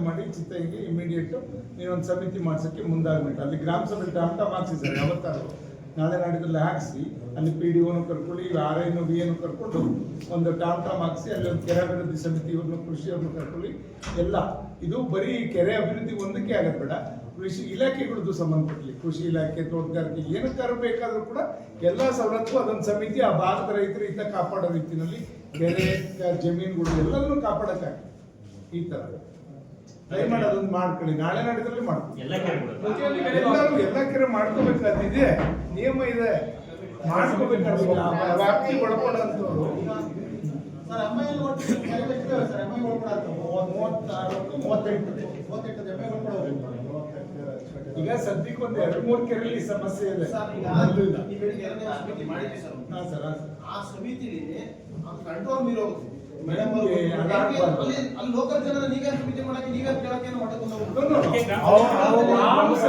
ಮಾಡಿ ಚಿತ್ತೈಗೆ ಇಮಿಡಿಯೇಟ್ ನೀವೊಂದು ಸಮಿತಿ ಮಾಡ್ಸೋಕ್ಕೆ ಮುಂದಾಗ್ಬಿಟ್ಟು ಅಲ್ಲಿ ಗ್ರಾಮ ಸಭೆ ಟಾಮ್ ಹಾಕ್ಸಿದ್ದಾರೆ ಯಾವತ್ತಾರು ನಾಳೆ ನಾಡಿದ್ರಲ್ಲಿ ಹಾಕಿಸಿ ಅಲ್ಲಿ PDOನು ಕರ್ಕೊಳ್ಳಿ RIನು VAನು ಕರ್ಕೊಂಡು ಒಂದು ಟಾಮ್ ಹಾಕಿಸಿ ಅಲ್ಲಿ ಒಂದು ಕೆರೆ ಅಭಿವೃದ್ಧಿ ಸಮಿತಿ ಇವ್ರನ್ನ ಕೃಷಿಯವ್ರನ್ನ ಕರ್ಕೊಳ್ಳಿ ಎಲ್ಲ ಇದು ಬರೀ ಕೆರೆ ಅಭಿವೃದ್ಧಿ ಒಂದಕ್ಕೆ ಆಗತ್ತೆ ಬೇಡ ಕೃಷಿ ಇಲಾಖೆಗಳದ್ದು ಸಂಬಂಧಪಟ್ಟಲಿ ಕೃಷಿ ಇಲಾಖೆ ತೋಟಗಾರಿಕೆ ಏನಕ್ಕಾರು ಬೇಕಾದ್ರೂ ಕೂಡ ಎಲ್ಲ ಸವಲತ್ತು ಅದೊಂದು ಸಮಿತಿ ಆ ಭಾಗದ ರೈತರು ಇದ್ದ ಕಾಪಾಡೋ ರೀತಿಯಲ್ಲಿ ಕೆರೆ ಜಮೀನುಗಳು ಎಲ್ಲದನ್ನು ಕಾಪಾಡಕ್ಕಾಗ ಈ ತರ ದಯಮಾಡಿ ಅದೊಂದು ಮಾಡ್ಕೊಳ್ಳಿ ನಾಳೆ ನಾಡಿದ್ರಲ್ಲಿ ಮಾಡ್ಕೊಳ್ಳಿ ಎಲ್ಲ ಕೆರೆ ಮಾಡ್ಕೋಬೇಕಾದಿದೆ ನಿಯಮ ಇದೆ ಮಾಡ್ಕೋಬೇಕಾದ್ರೆ ವ್ಯಾಪ್ತಿ ಒಳಪಡಂತವ್ರು 36 ಈಗ ಸದ್ಯಕ್ಕೆ ಒಂದು 2-3 ಕೆರೆಯಲ್ಲಿ ಸಮಸ್ಯೆ ಇದೆ ಆ ಸಮಿತಿಲಿ ಕಂಟ್ರೋಲ್ ಮೀರೋ ಅಲ್ಲಿ ಲೋಕಲ್ ಜನರ ನೀವೇ ಸಮಿತಿ ಮಾಡಕ್ಕೆ ನೀವೇ ಕೇಳಕ್ಕೆ